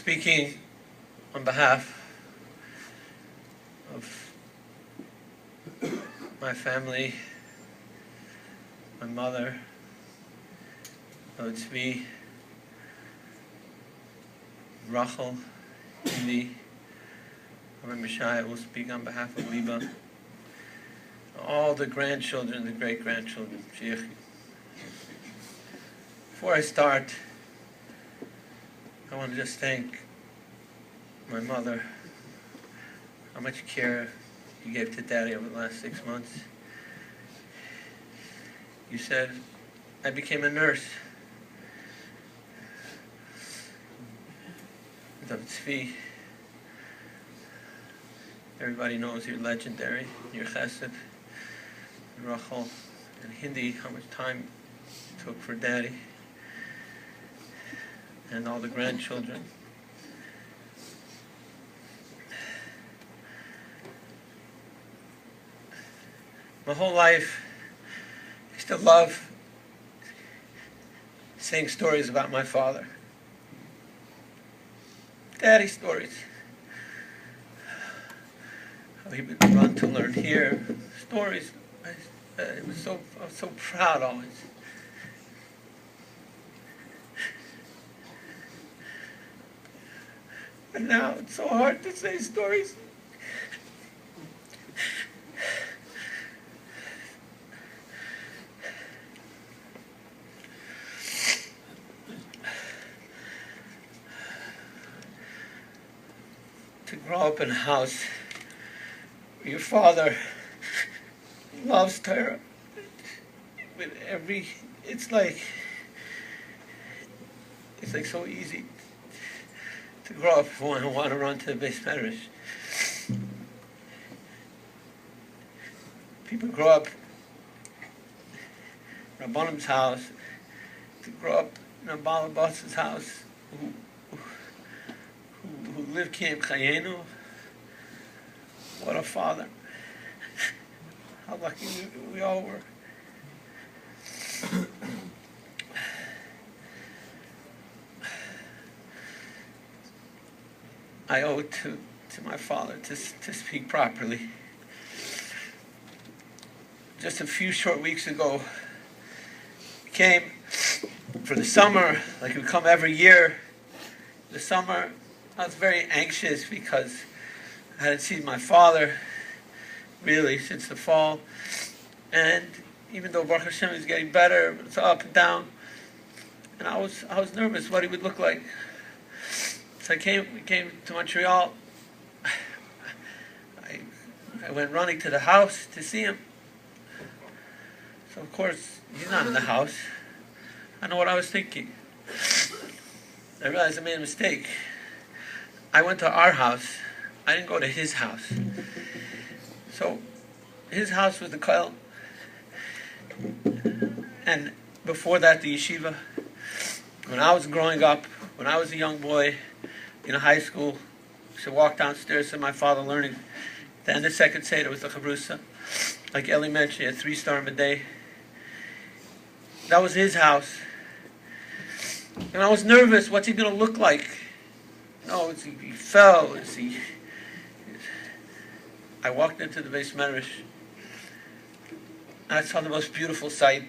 speaking on behalf of my family, my mother, Tzvi, Rachel, Indy, Rabbi Mishai will speak on behalf of Liba, all the grandchildren, the great-grandchildren. Before I start, I want to just thank my mother, how much care you gave to Daddy over the last 6 months. You said, I became a nurse. Tzvi, everybody knows you're legendary, you're chesed. Rachel and Hindi, how much time it took for Daddy, and all the grandchildren. My whole life, I used to love saying stories about my father. Daddy stories. How he would run to learn here. Stories. I was so proud always. But now it's so hard to say stories. To grow up in a house where your father loves Torah with every, it's like so easy to grow up and want to run to the base medrash. People grow up in Rabbanim's house, to grow up in a Baal Abbas's house, who lived Kiyam Chayenu. What a father. How lucky we all were. I owe it to my father to speak properly. Just a few short weeks ago, he came for the summer, like he would come every year. The summer, I was very anxious because I hadn't seen my father really since the fall, and even though Baruch Hashem is getting better, it's up and down, and I was nervous what he would look like. So we came to Montreal. I went running to the house to see him. So of course he's not in the house. I know what I was thinking. I realized I made a mistake. I went to our house. I didn't go to his house. So his house was the kollel, and before that the yeshiva. When I was growing up, when I was a young boy in high school, I used to walk downstairs to my father learning. The end of second Seder was the chavrusa. Like Eli mentioned, he had 3 star a day. That was his house. And I was nervous, what's he going to look like? No, he fell, I walked into the base medrash, and I saw the most beautiful sight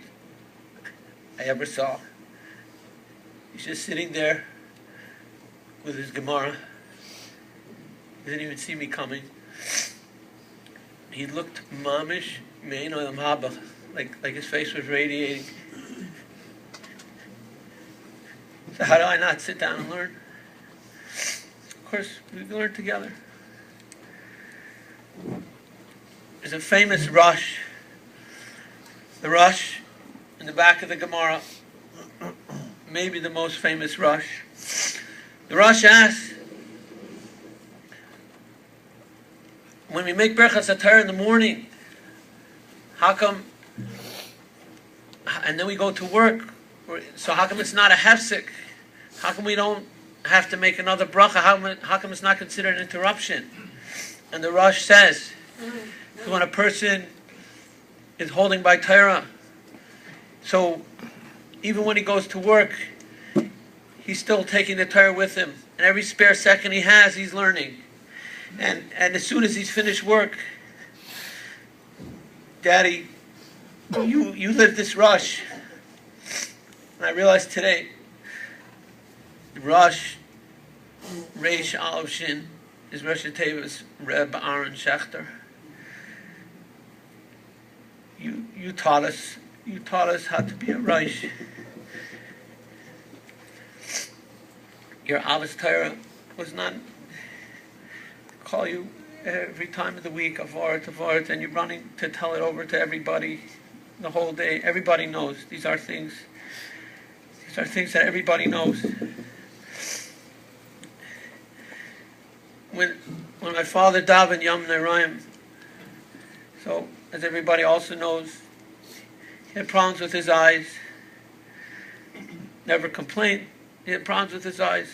I ever saw. He's just sitting there with his Gemara. He didn't even see me coming. He looked mamish, mein olam haba, like his face was radiating. So how do I not sit down and learn? Of course, we learned together. There's a famous Rush. The Rush in the back of the Gemara, maybe the most famous Rush. The Rush asks, when we make Berachas HaTorah in the morning, how come, and then we go to work, so how come it's not a hefsek? How come we don't have to make another bracha? How come it's not considered an interruption? And the Rush says, when a person is holding by Torah, so even when he goes to work, he's still taking the Torah with him. And every spare second he has, he's learning. And as soon as he's finished work, Daddy, you live this rush. And I realized today, Rosh Reish Aleph Shin is Rosh Hashanah's Reb Aaron Schechter. You taught us how to be a Rosh. Your Avos Torah was not call you every time of the week, Avart, and you're running to tell it over to everybody the whole day. Everybody knows. These are things that everybody knows. When my father davened Yom Neraim, so as everybody also knows, he had problems with his eyes. Never complained. He had problems with his eyes.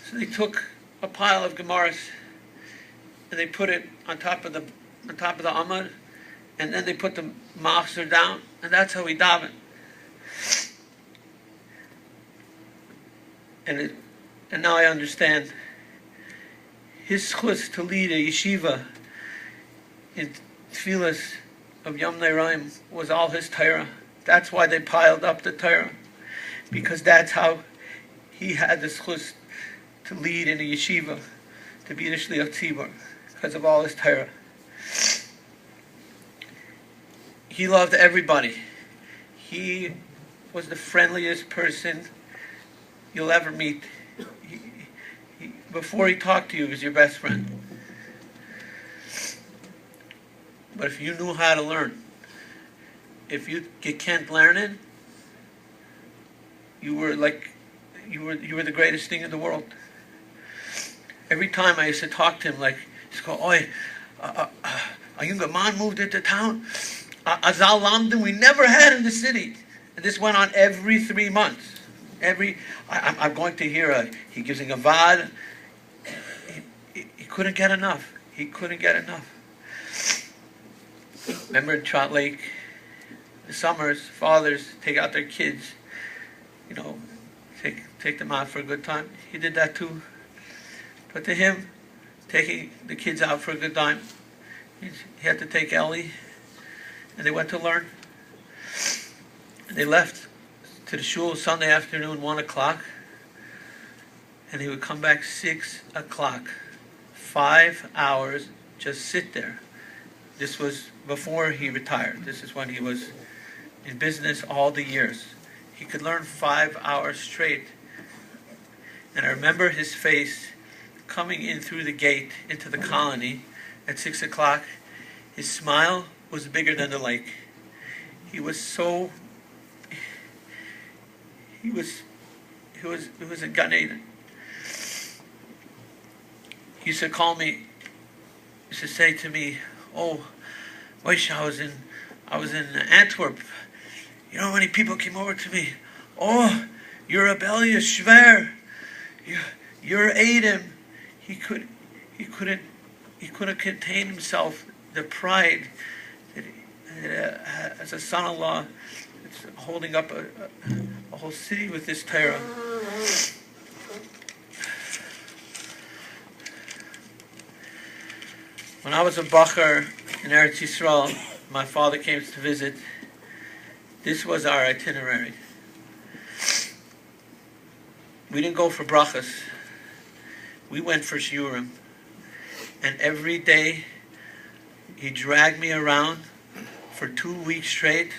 So they took a pile of Gemaras and they put it on top of the Amud, and then they put the Machzor down, and that's how he davened. And now I understand. His chus to lead a yeshiva in tefillas of Yom Neraim was all his Torah. That's why they piled up the Torah, because that's how he had the chus to lead in a yeshiva, to be the shliach tzibur, because of all his Torah. He loved everybody. He was the friendliest person you'll ever meet. Before he talked to you, he was your best friend. But if you knew how to learn, if you can't learn it, you were the greatest thing in the world. Every time I used to talk to him, like, he'd go, "Oi, a younger man moved into town. Azal Lamden we never had in the city." And this went on every 3 months. I'm going to hear he gives a Avad. He couldn't get enough. He couldn't get enough. Remember in Trout Lake, the summers, fathers take out their kids, take them out for a good time. He did that too. But to him, taking the kids out for a good time, he had to take Ellie, and they went to learn. And they left to the shul Sunday afternoon, 1 o'clock, and he would come back 6 o'clock. 5 hours, just sit there. This was before he retired. This is when he was in business all the years. He could learn 5 hours straight. And I remember his face coming in through the gate into the colony at 6 o'clock. His smile was bigger than the lake. He was a Gan Eden. He used to call me, he used to say to me, "Oh, Moshe, I was in Antwerp. You know how many people came over to me? Oh, you're a Belia Shver. You're Adam." He couldn't contain himself. The pride that as a son-in-law, it's holding up a whole city with this Torah. When I was a bacher in Eretz Yisrael, my father came to visit. This was our itinerary. We didn't go for brachas. We went for shiurim. And every day, he dragged me around for 2 weeks straight.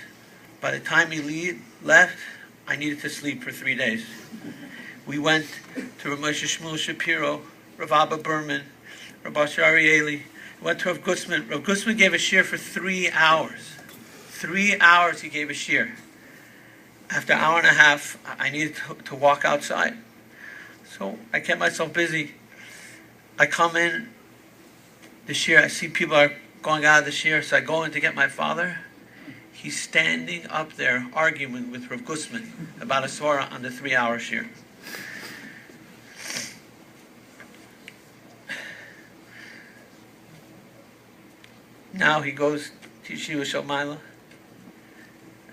By the time he left, I needed to sleep for 3 days. We went to Rav Moshe Shmuel Shapiro, Rav Abba Berman, Rav Asher Arieli. We went to Rav Gutzman. Rav Gutzman gave a shiur for 3 hours. 3 hours he gave a shiur. After an hour and a half, I needed to walk outside. So I kept myself busy. I come in the shiur, I see people are going out of the shiur, so I go in to get my father. He's standing up there arguing with Rav Gutzman about a svara on the 3-hour shiur. Now he goes to Yeshiva Shalmaila,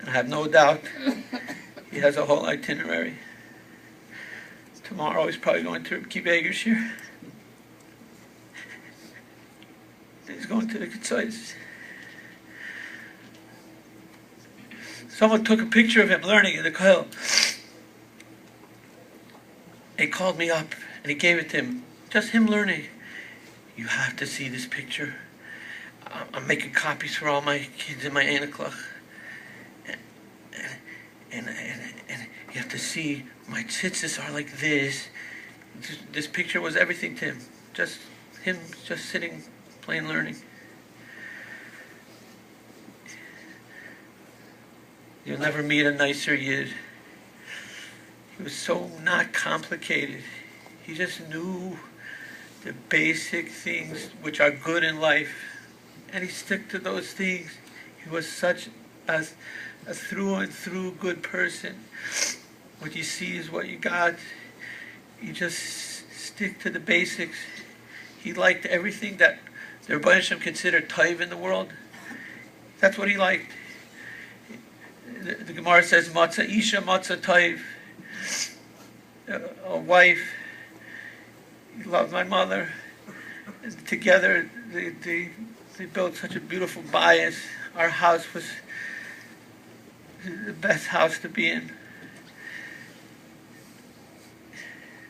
and I have no doubt he has a whole itinerary. Tomorrow he's probably going to keep Egershire. He's going to the Ketzais. Someone took a picture of him learning in the Koil. He called me up and he gave it to him. Just him learning. You have to see this picture. I'm making copies for all my kids in my Anaklach. And you have to see my tzitzis are like this. This picture was everything to him. Just him just sitting, plain learning. You'll never meet a nicer Yid. He was so not complicated. He just knew the basic things which are good in life. And he stuck to those things. He was such a through and through good person. What you see is what you got. You just stick to the basics. He liked everything that the Rebbe Hashem considered taiv in the world. That's what he liked. The Gemara says, "Matzah isha, matzah taiv." A wife. He loved my mother. And together, they built such a beautiful bias. Our house was the best house to be in.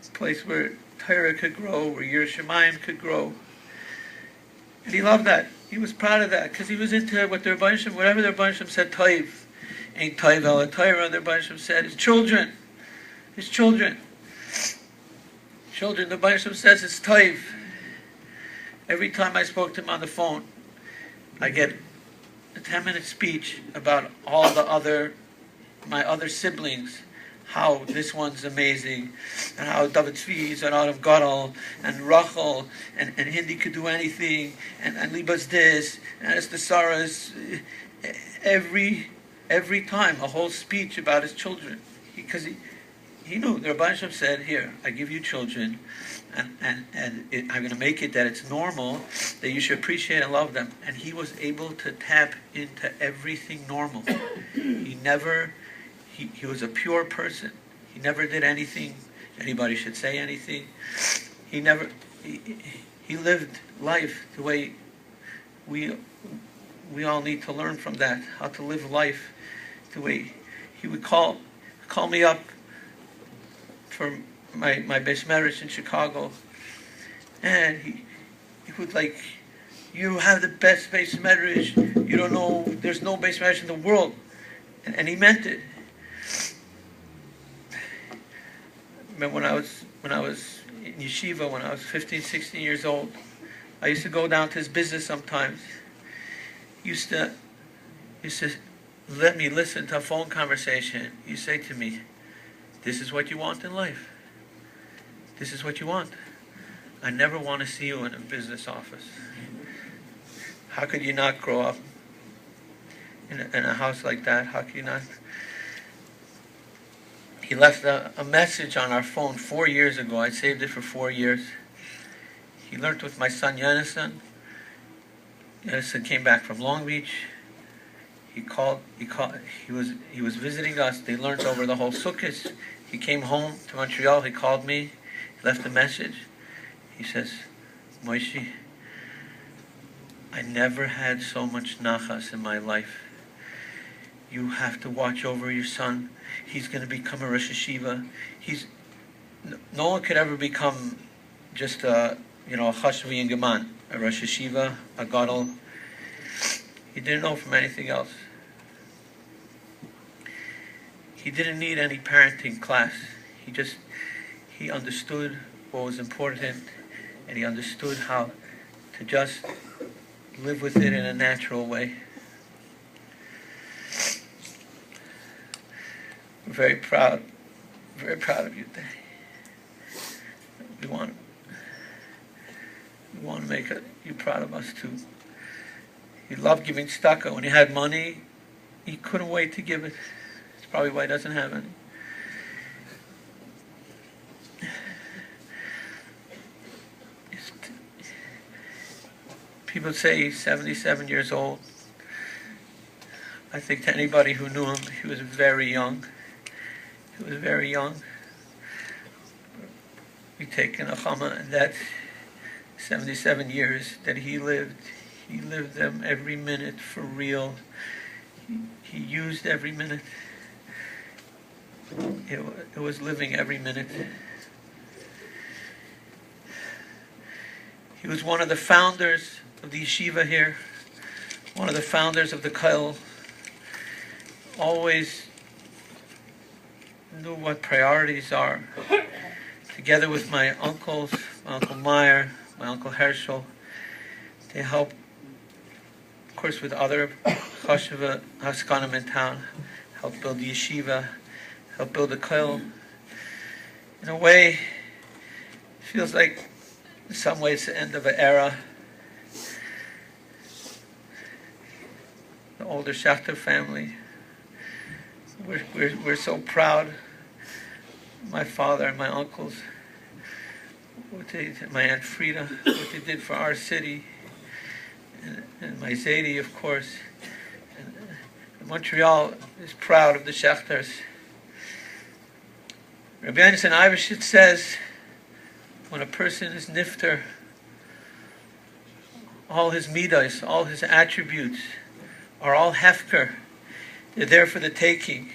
A place where Torah could grow, where Yiras Shamayim could grow. And he loved that. He was proud of that, because he was into what the Rebbe Hashem, whatever the Rebbe Hashem said, taiv. Ain't taiv ala Torah, the Rebbe Hashem said, his children. His children. Children, the Rebbe Hashem says it's taiv. Every time I spoke to him on the phone, I get a 10-minute speech about all my other siblings, how this one's amazing, and how David Tzvi is out of Gadol, and Rachel, and Hindi could do anything, and Liba's this, and it's the Sarah's. Every time, a whole speech about his children. Because he knew, the Rebbe Hashem said, here, I give you children, and I'm going to make it that it's normal, that you should appreciate and love them. And he was able to tap into everything normal. He was a pure person. He never did anything anybody should say anything. He lived life the way we all need to learn from that, how to live life the way he would call me up for my Beis Medrash in Chicago, and he would you have the best Beis Medrash, you don't know, there's no Beis Medrash in the world, and he meant it. Remember when I was in yeshiva, when I was 15, 16 years old, I used to go down to his business sometimes. He used to let me listen to a phone conversation. You say to me, this is what you want in life. This is what you want. I never want to see you in a business office. How could you not grow up in a house like that? How could you not? He left a message on our phone 4 years ago. I saved it for 4 years. He learned with my son Yenison. Yenison came back from Long Beach. He was visiting us. They learned over the whole Sukkot. He came home to Montreal. He called me. He left a message. He says, Moshe, I never had so much nachas in my life. You have to watch over your son. He's going to become a Rosh Hashiva. No one could ever become just a Chashvi and Geman, a Rosh Hashiva, a Gadol. He didn't know from anything else. He didn't need any parenting class. He understood what was important, and he understood how to just live with it in a natural way. We're very proud of you today. We want to make you proud of us too. He loved giving tzedakah. When he had money, he couldn't wait to give it. That's probably why he doesn't have any. People say he's 77 years old. I think to anybody who knew him, he was very young. He was very young. we take in a chama, and that's 77 years that he lived. He lived them every minute for real. He used every minute. It was living every minute. He was one of the founders of the yeshiva here, one of the founders of the kollel. Always knew what priorities are. Together with my uncles, my Uncle Meyer, my Uncle Herschel, they helped, of course, with other chashuva haskanim in town, helped build the yeshiva, helped build the kollel. In a way, it feels like in some ways the end of an era. The older Schechter family, we're so proud. My father and my uncles, my Aunt Frida, what they did for our city, and my Zadie, of course. And Montreal is proud of the Schechters. Rabbi Yonasan Eibeshitz says, when a person is nifter, all his midas, all his attributes, are all hefker. They're there for the taking.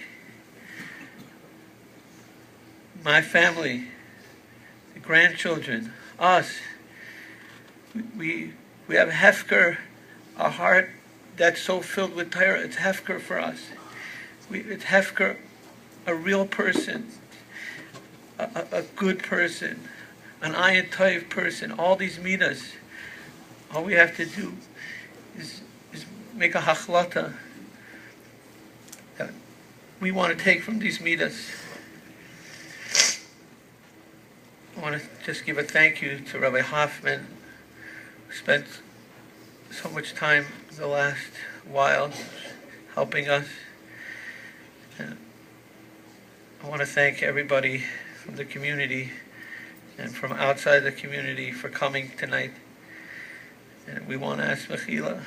My family, the grandchildren, us, we have hefker, a heart that's so filled with Torah. It's hefker for us. It's hefker, a real person, a good person, an ayin tov person. All these midas. All we have to do is make a hachlata that we want to take from these midas. I want to just give a thank you to Rabbi Hoffman, who spent so much time the last while helping us. And I want to thank everybody from the community and from outside the community for coming tonight. And we want to ask Mechila.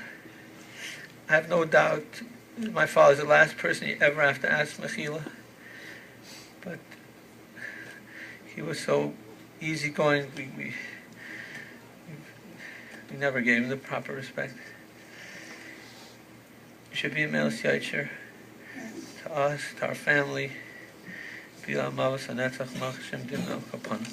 I have no doubt my father's the last person you ever have to ask Mechila. But he was so easygoing, we never gave him the proper respect. It should be a Moshe Schechter to us, to our family. Bila Mavas Anetzach Mach Shem Din Al Kapana.